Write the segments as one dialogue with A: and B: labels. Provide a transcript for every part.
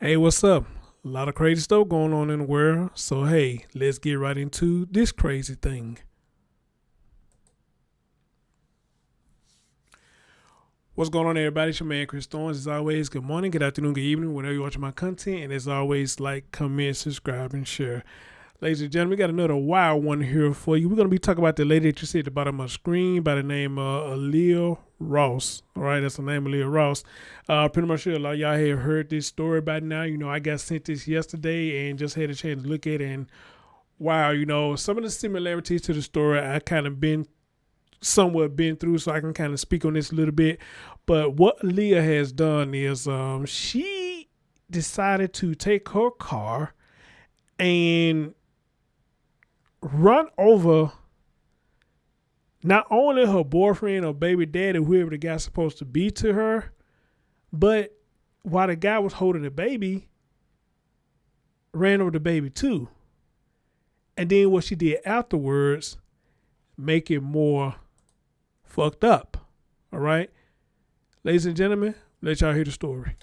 A: Hey, what's up? A lot of crazy stuff going on in the world. So, hey, let's get right into this crazy thing. What's going on, everybody? It's your man, Chris Thorns. As always, good morning, good afternoon, good evening, whenever you're watching my content. And as always, like, comment, subscribe, and share. Ladies and gentlemen, we got another wild one here for you. We're going to be talking about the lady that you see at the bottom of the screen by the name of Aaliyah Ross. All right, that's the name, Aaliyah Ross. Pretty much sure a lot of y'all have heard this story by now. You know, I got sent this yesterday and just had a chance to look at it. And wow, you know, some of the similarities to the story I kind of somewhat been through, so I can kind of speak on this a little bit. But what Aaliyah has done is she decided to take her car and run over not only her boyfriend or baby daddy, whoever the guy's supposed to be to her, but while the guy was holding the baby, ran over the baby too. And then what she did afterwards, make it more fucked up. All right. Ladies and gentlemen, let y'all hear the story.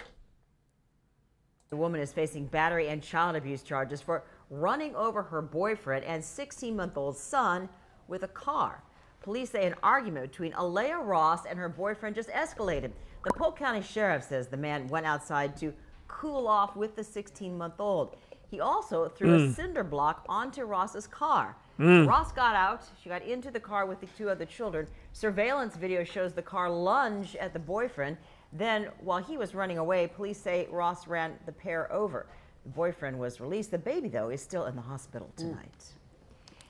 B: The woman is facing battery and child abuse charges for running over her boyfriend and 16-month-old son with a car. Police say an argument between Aaliyah Ross and her boyfriend just escalated. The Polk County Sheriff says the man went outside to cool off with the 16-month-old. He also threw a cinder block onto Ross's car. Ross got out. She got into the car with the two other children. Surveillance video shows the car lunge at the boyfriend. Then, while he was running away, police say Ross ran the pair over. The boyfriend was released. The baby, though, is still in the hospital tonight.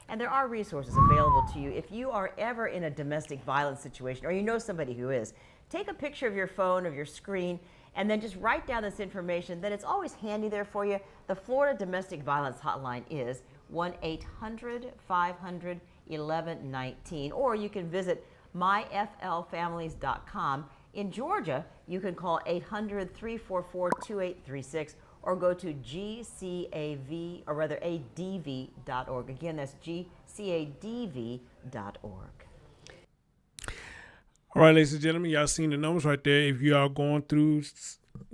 B: And there are resources available to you if you are ever in a domestic violence situation or you know somebody who is. Take a picture of your phone, of your screen, and then just write down this information. Then it's always handy there for you. The Florida Domestic Violence Hotline is 1-800-500-1119, or you can visit myflfamilies.com. In Georgia, you can call 800-344-2836 or go to adv.org. Again, that's gcadv.org.
A: All right, ladies and gentlemen, y'all seen the numbers right there. If you are going through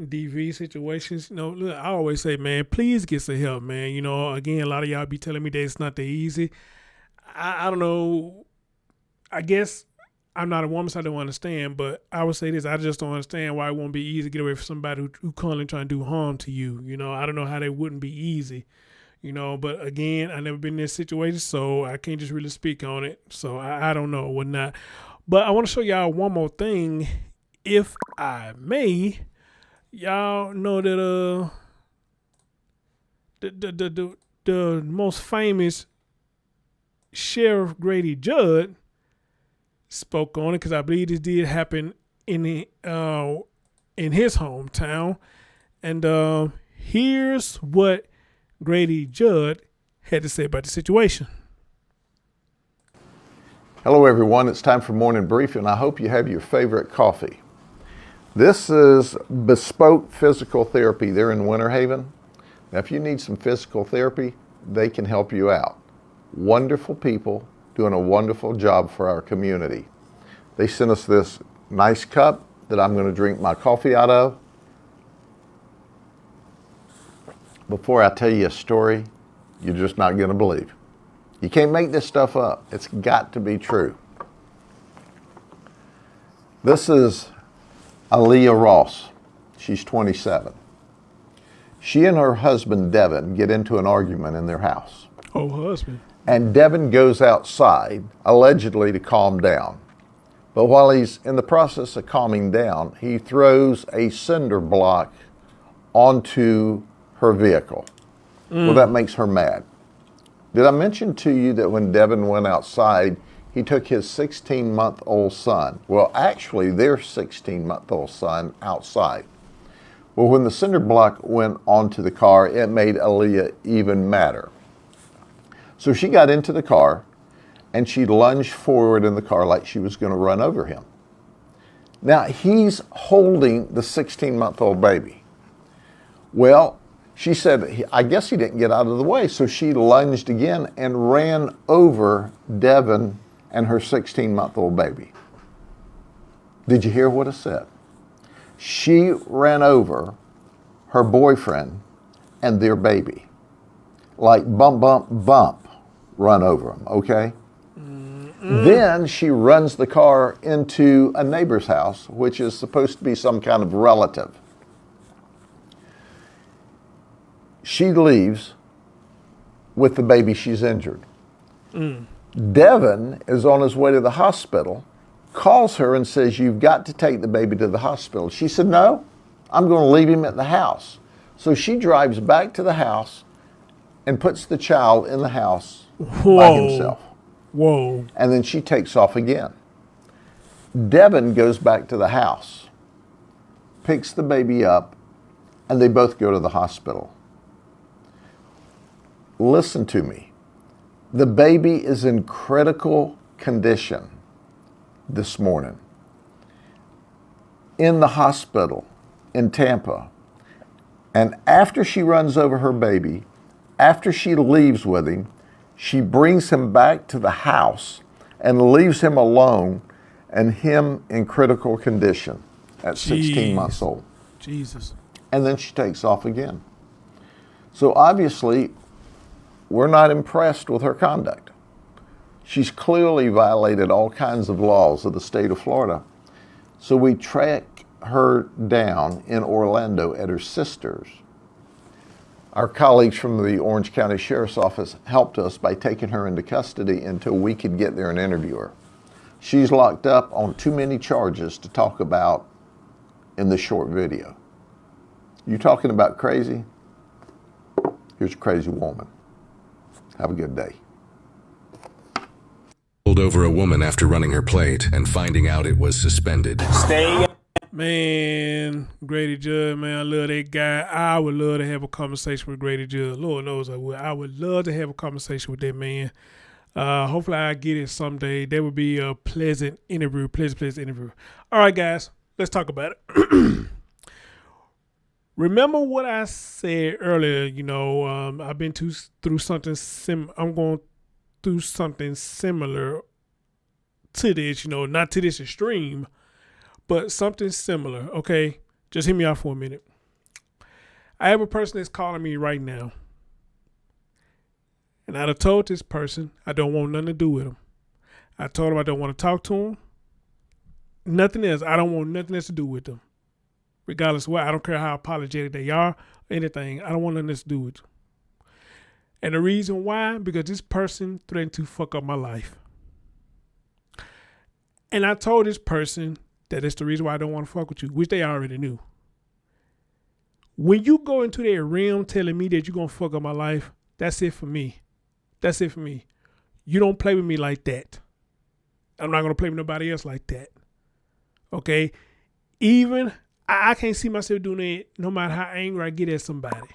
A: DV situations, you know, look, I always say, man, please get some help, man. You know, again, a lot of y'all be telling me that it's not that easy. I don't know. I guess I'm not a woman, so I don't understand. But I would say this: I just don't understand why it won't be easy to get away from somebody who currently trying to do harm to you. You know, I don't know how that wouldn't be easy. You know, but again, I never been in this situation, so I can't just really speak on it. So I don't know, whatnot. But I want to show y'all one more thing, if I may. Y'all know that the most famous Sheriff Grady Judd spoke on it, because I believe this did happen in his hometown. And here's what Grady Judd had to say about the situation.
C: Hello everyone, it's time for morning briefing. I hope you have your favorite coffee. This is Bespoke Physical Therapy. They're in Winter Haven. Now if you need some physical therapy, they can help you out. Wonderful people doing a wonderful job for our community. They sent us this nice cup that I'm going to drink my coffee out of. Before I tell you a story you're just not going to believe. You can't make this stuff up. It's got to be true. This is Aaliyah Ross. She's 27. She and her husband, Devin, get into an argument in their house.
A: Oh, husband.
C: And Devin goes outside, allegedly to calm down. But while he's in the process of calming down, he throws a cinder block onto her vehicle. Well, that makes her mad. Did I mention to you that when Devin went outside, he took his 16-month-old son, well, actually their 16-month-old son, outside? Well, when the cinder block went onto the car, it made Aaliyah even madder. So she got into the car and she lunged forward in the car like she was going to run over him. Now, he's holding the 16-month-old baby. Well, she said, I guess he didn't get out of the way. So she lunged again and ran over Devin and her 16-month-old baby. Did you hear what I said? She ran over her boyfriend and their baby. Like bump, bump, bump, run over them, okay? Then she runs the car into a neighbor's house, which is supposed to be some kind of relative. She leaves with the baby she's injured. Devin is on his way to the hospital, calls her and says, "You've got to take the baby to the hospital." She said, "No, I'm going to leave him at the house." So she drives back to the house and puts the child in the house by himself.
A: Whoa.
C: And then she takes off again. Devin goes back to the house, picks the baby up, and they both go to the hospital. Listen to me. The baby is in critical condition this morning in the hospital in Tampa. And after she runs over her baby, after she leaves with him, she brings him back to the house and leaves him alone and him in critical condition at 16 months old.
A: Jesus.
C: And then she takes off again. So obviously, we're not impressed with her conduct. She's clearly violated all kinds of laws of the state of Florida. So we track her down in Orlando at her sister's. Our colleagues from the Orange County Sheriff's Office helped us by taking her into custody until we could get there and interview her. She's locked up on too many charges to talk about in this short video. You talking about crazy? Here's a crazy woman. Have a good day.
D: Pulled over a woman after running her plate and finding out it was suspended.
A: Man, Grady Judd, man, I love that guy. I would love to have a conversation with Grady Judd. Lord knows I would. I would love to have a conversation with that man. Hopefully I get it someday. That would be a pleasant interview, pleasant interview. All right, guys, let's talk about it. Remember what I said earlier, I've been through something I'm going through something similar to this, not to this extreme, but something similar, okay? Just hear me out for a minute. I have a person that's calling me right now. And I'd have told this person I don't want nothing to do with him. I told him I don't want to talk to him. Nothing else. I don't want nothing else to do with them. Regardless of what, I don't care how apologetic they are or anything. I don't want nothing else to do with them. And the reason why, because this person threatened to fuck up my life. And I told this person that it's the reason why I don't want to fuck with you, which they already knew. When you go into that realm telling me that you're going to fuck up my life, that's it for me. That's it for me. You don't play with me like that. I'm not going to play with nobody else like that. Okay? Even, I can't see myself doing it no matter how angry I get at somebody.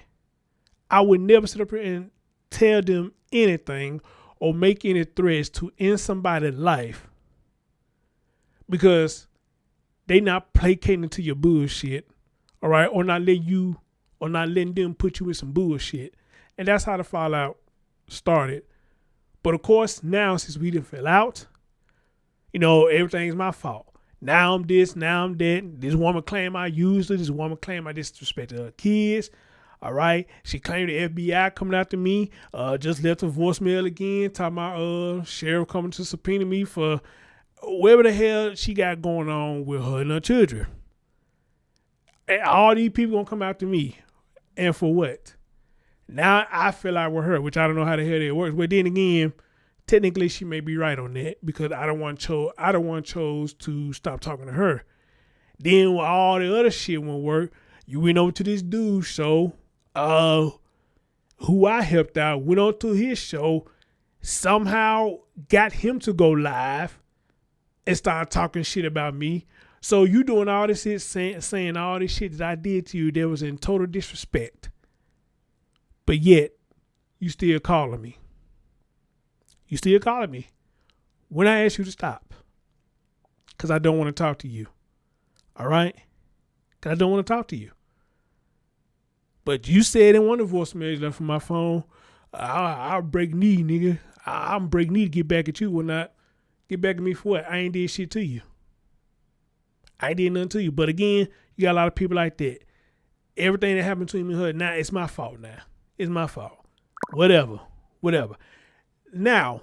A: I would never sit up here and tell them anything or make any threats to end somebody's life because they not placating to your bullshit, all right, or not letting them put you in some bullshit. And that's how the fallout started. But of course, now since we done fell out, everything's my fault. Now I'm this, now I'm that. This woman claim I used her. This woman claim I disrespected her kids. All right. She claimed the FBI coming after me. Just left a voicemail again, talking about sheriff coming to subpoena me for whatever the hell she got going on with her and her children. And all these people gonna come after me. And for what? Now I feel like with her, which I don't know how the hell that works. But then again, technically she may be right on that because I don't want chose to stop talking to her. Then when all the other shit won't work, you went over to this dude's show, who I helped out, went on to his show, somehow got him to go live and start talking shit about me. So you doing all this shit, saying all this shit that I did to you that was in total disrespect. But yet, you still calling me. You still calling me when I ask you to stop. Because I don't want to talk to you. All right? Because I don't want to talk to you. But you said in one of the voicemails left from my phone, I'll break knee, nigga. I'll break knee to get back at you. Will not get back at me for what? I ain't did shit to you. I ain't did nothing to you. But again, you got a lot of people like that. everything that happened between me and her, now it's my fault now. It's my fault. Whatever. Now,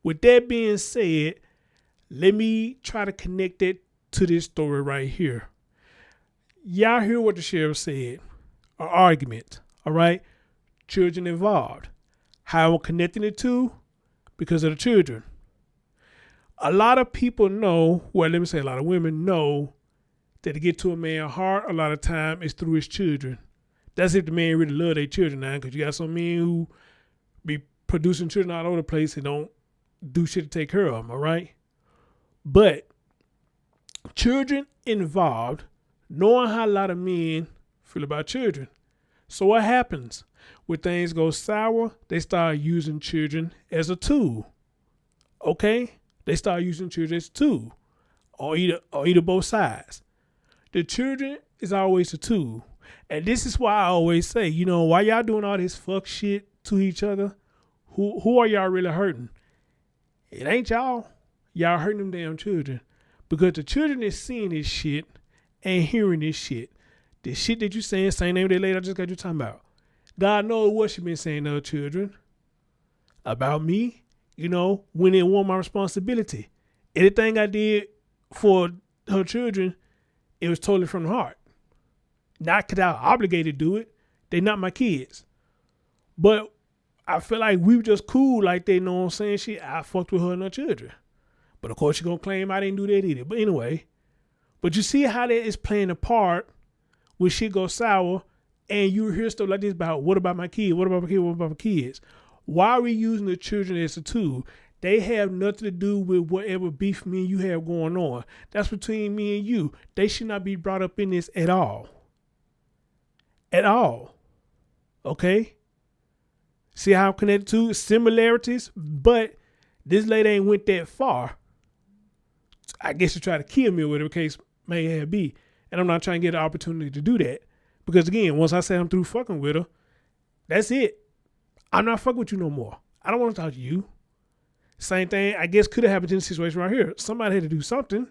A: with that being said, let me try to connect it to this story right here. Y'all hear what the sheriff said. An argument. All right? Children involved. How I'm connecting it to? Because of the children. A lot of people know, well, let me say a lot of women know that to get to a man's heart, a lot of time is through his children. That's if the man really love their children now, because you got some men who be producing children all over the place and don't do shit to take care of them, all right? But children involved, knowing how a lot of men feel about children. So what happens? When things go sour, they start using children as a tool. Okay? They start using children as a tool. Or either both sides. The children is always a tool. And this is why I always say, why y'all doing all this fuck shit to each other? Who are y'all really hurting? It ain't y'all. Y'all hurting them damn children. Because the children is seeing this shit and hearing this shit. The shit that you saying, same name that lady I just got you talking about. God knows what she been saying to her children. About me, when it wasn't my responsibility. Anything I did for her children, it was totally from the heart. Not because I was obligated to do it. They not my kids. But I feel like we were just cool like they know what I'm saying. Shit, I fucked with her and her children. But of course, she gonna claim I didn't do that either. But anyway, but you see how that is playing a part when shit goes sour and you hear stuff like this about what about my kids? What about my kids? What about my kids? Why are we using the children as a tool? They have nothing to do with whatever beef me and you have going on. That's between me and you. They should not be brought up in this at all. At all. Okay? See how I'm connected to similarities? But this lady ain't went that far. I guess to try to kill me or whatever the case may have be. And I'm not trying to get an opportunity to do that. Because again, once I say I'm through fucking with her, that's it. I'm not fucking with you no more. I don't want to talk to you. Same thing, I guess, could have happened in this situation right here. Somebody had to do something.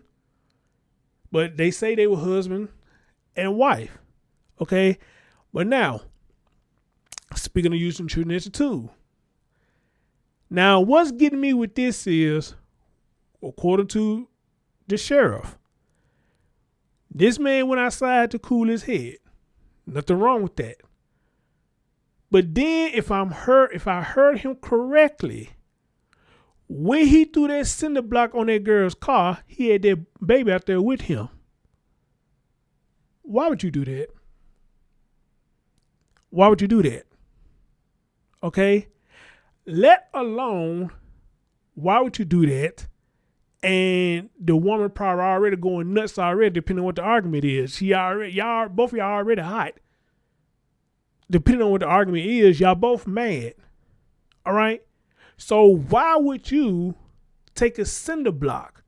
A: But they say they were husband and wife. Okay? But now, speaking of using children as a tool. Now, what's getting me with this is, according to the sheriff, this man went outside to cool his head. Nothing wrong with that. But then, if I heard him correctly, when he threw that cinder block on that girl's car, he had that baby out there with him. Why would you do that? Why would you do that? Okay? Let alone, why would you do that? And the woman probably already going nuts already, depending on what the argument is. Both of y'all already hot. Depending on what the argument is, y'all both mad. All right? So why would you take a cinder block,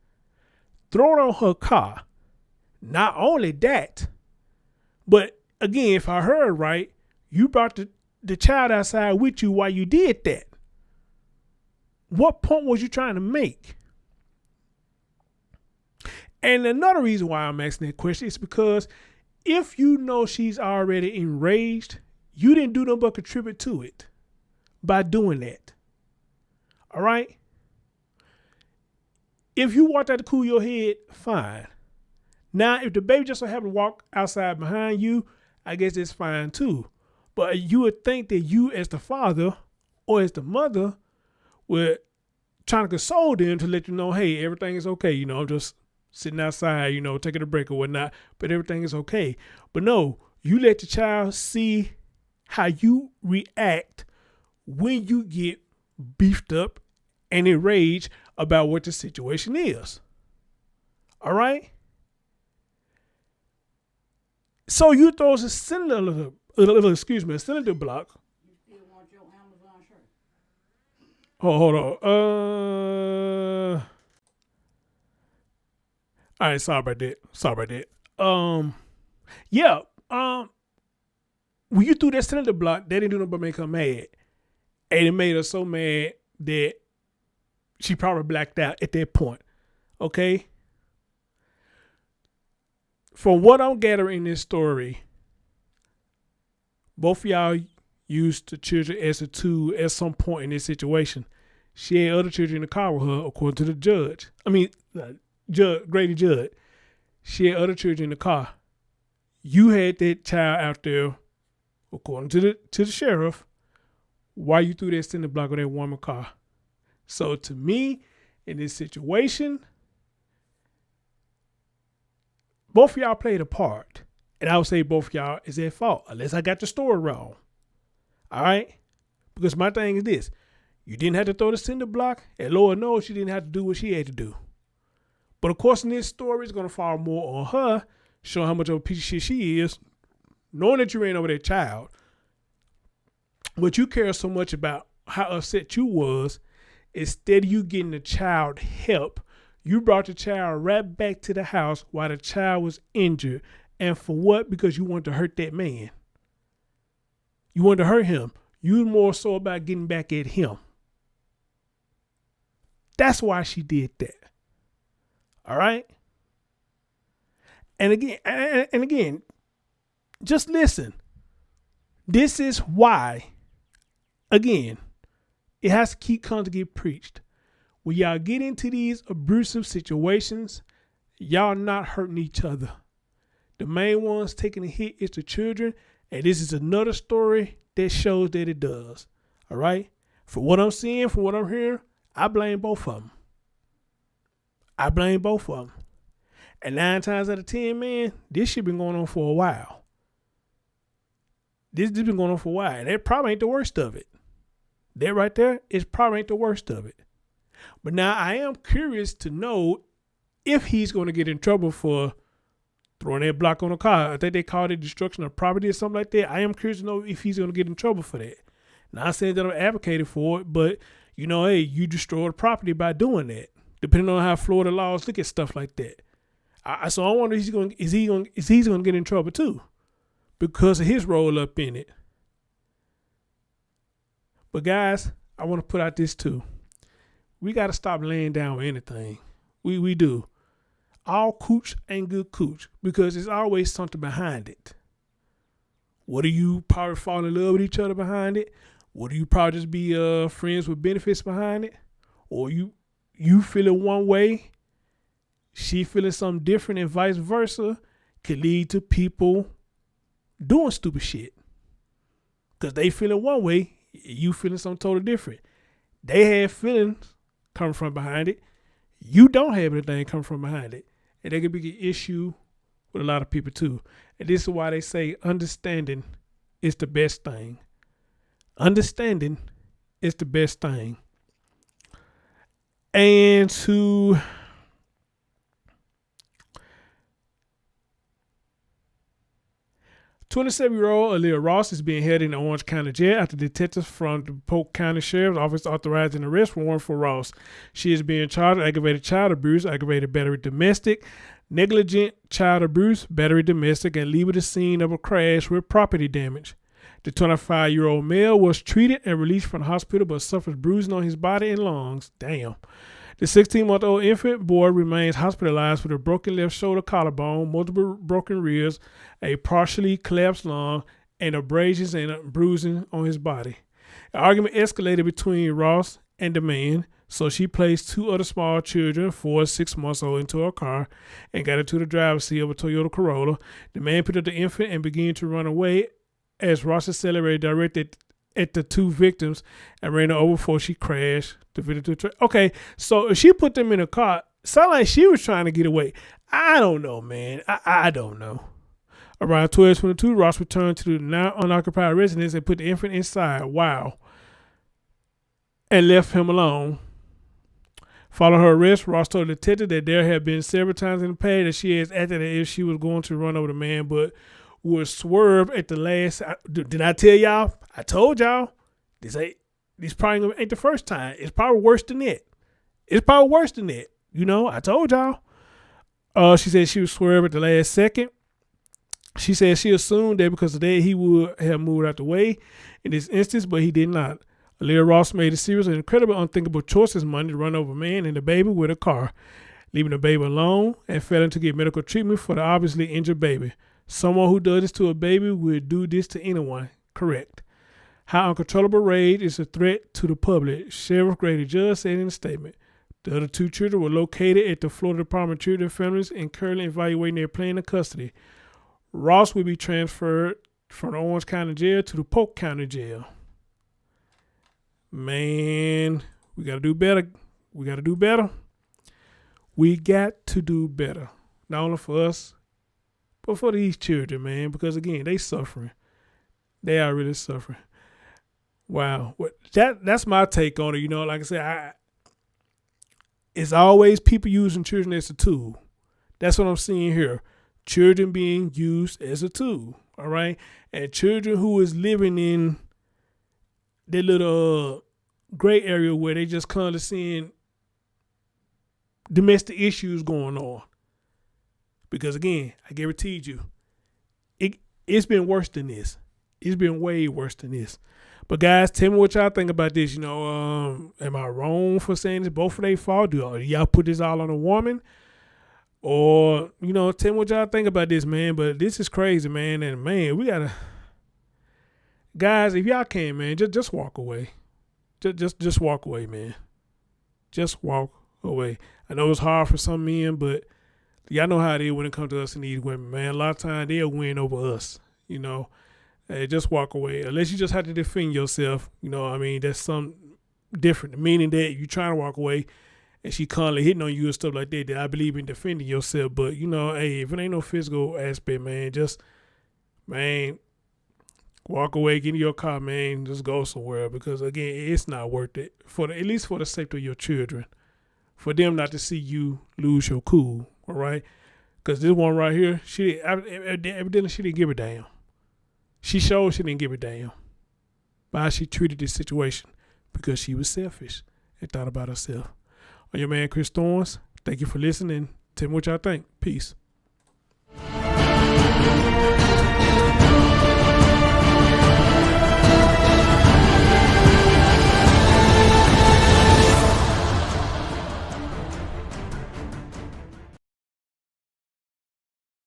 A: throw it on her car? Not only that, but again, if I heard right, you brought the child outside with you while you did that. What point was you trying to make? And another reason why I'm asking that question is because if you know she's already enraged, you didn't do nothing but contribute to it by doing that. All right? If you want that to cool your head, fine. Now, if the baby just so happen to walk outside behind you, I guess it's fine too. But you would think that you as the father or as the mother would trying to console them to let you know, hey, everything is okay. I'm just sitting outside, taking a break or whatnot, but everything is okay. But no, you let the child see how you react when you get beefed up and enraged about what the situation is. All right? So you throw a cylinder block.
E: You still want your Amazon shirt?
A: Oh, hold on. All right, sorry about that. Yeah. When you threw that cylinder block, that didn't do nothing but make her mad. And it made her so mad that she probably blacked out at that point. Okay? From what I'm gathering in this story, Both of y'all used the children as a tool at some point in this situation. She had other children in the car with her, according to the judge. Grady Judd. She had other children in the car. You had that child out there, according to the sheriff, while you threw that cinder block on that woman's car. So to me, in this situation, both of y'all played a part. And I would say both of y'all is at fault, unless I got the story wrong. All right? Because my thing is this. You didn't have to throw the cinder block, and Lord knows she didn't have to do what she had to do. But of course, in this story, it's going to fall more on her, showing how much of a piece of shit she is, knowing that you ran over that child. But you care so much about how upset you was, instead of you getting the child help, you brought the child right back to the house while the child was injured. And for what? Because you wanted to hurt that man. You wanted to hurt him. You were more so about getting back at him. That's why she did that. All right? And again, just listen. This is why, again, it has to keep coming to get preached. When y'all get into these abusive situations, y'all not hurting each other. The main ones taking a hit is the children, and this is another story that shows that it does. All right? For what I'm seeing, for what I'm hearing, I blame both of them. I blame both of them. And 9 times out of 10, man, this shit been going on for a while. This been going on for a while, and that probably ain't the worst of it. That right there is probably ain't the worst of it. But now I am curious to know if he's going to get in trouble for throwing that block on a car. I think they called it destruction of property or something like that. I am curious to know if he's going to get in trouble for that. Not saying that I'm advocating for it, but hey, you destroyed property by doing that. Depending on how Florida laws look at stuff like that. So I wonder is he going to get in trouble too, because of his role up in it. But guys, I want to put out this too. We got to stop laying down with anything. We do. All cooch ain't good cooch, because there's always something behind it. What do you probably fall in love with each other behind it? What do you probably just be friends with benefits behind it? Or you feeling one way, she feeling something different, and vice versa, could lead to people doing stupid shit. Because they feeling one way, you feeling something totally different. They have feelings coming from behind it. You don't have anything coming from behind it. And that could be an issue with a lot of people too. And this is why they say understanding is the best thing. Understanding is the best thing. And to 27-year-old Aaliyah Ross is being held in the Orange County Jail after detectives from the Polk County Sheriff's Office authorized an arrest warrant for Ross. She is being charged with aggravated child abuse, aggravated battery domestic, negligent child abuse, battery domestic, and leaving the scene of a crash with property damage. The 25-year-old male was treated and released from the hospital but suffers bruising on his body and lungs. Damn. The 16-month-old infant boy remains hospitalized with a broken left shoulder collarbone, multiple broken ribs, a partially collapsed lung, and abrasions and bruising on his body. An argument escalated between Ross and the man, so she placed 2 other small children, 4 and 6 months old, into her car and got into the driver's seat of a Toyota Corolla. The man picked up the infant and began to run away as Ross accelerated directed at the 2 victims and ran her over before she crashed. Okay, so if she put them in a car, sound like she was trying to get away. I don't know, man. I don't know. Around 12:22, Ross returned to the now unoccupied residence and put the infant inside. Wow. And left him alone. Following her arrest, Ross told the detective that there had been several times in the past that she has acted as if she was going to run over the man, but would swerve at the last. Did I tell y'all? I told y'all. This probably ain't the first time. It's probably worse than that. I told y'all. She said she would swerve at the last second. She said she assumed that because of that he would have moved out the way in this instance, but he did not. Aaliyah Ross made a serious and incredible unthinkable choice this Monday to run over a man and the baby with a car, leaving the baby alone and failing to get medical treatment for the obviously injured baby. Someone who does this to a baby would do this to anyone. correct. How uncontrollable rage is a threat to the public, Sheriff Grady Judge said in a statement. The other 2 children were located at the Florida Department of Children and Families and currently evaluating their plan of custody. Ross will be transferred from the Orange County Jail to the Polk County Jail. Man, we got to do better. We got to do better. We got to do better. Not only for us, but for these children, man. Because, again, they suffering. They are really suffering. Wow. That's my take on it. You know, like I said, it's always people using children as a tool. That's what I'm seeing here. Children being used as a tool. All right. And children who is living in their little gray area where they just kind of seeing domestic issues going on. Because, again, I guaranteed you, it's been worse than this. It's been way worse than this. But, guys, tell me what y'all think about this. You know, am I wrong for saying it's both of their fault? Do y'all put this all on a woman? Or, you know, tell me what y'all think about this, man. But this is crazy, man. And, man, we got to, guys, if y'all can, man, just walk away. Just walk away, man. Just walk away. I know it's hard for some men, but y'all know how it is when it comes to us and these women, man. A lot of times they'll win over us, you know. Hey, just walk away. Unless you just have to defend yourself, you know what I mean? That's something different. Meaning that you're trying to walk away and she constantly hitting on you and stuff like that. I believe in defending yourself. But, you know, hey, if it ain't no physical aspect, man, just, man, walk away, get in your car, man, just go somewhere. Because, again, it's not worth it. At least for the safety of your children. For them not to see you lose your cool, all right? Because this one right here, evidently she didn't give a damn. She showed she didn't give a damn by how she treated this situation because she was selfish and thought about herself. I'm your man, Chris Thorns. Thank you for listening. Tell me what y'all think. Peace.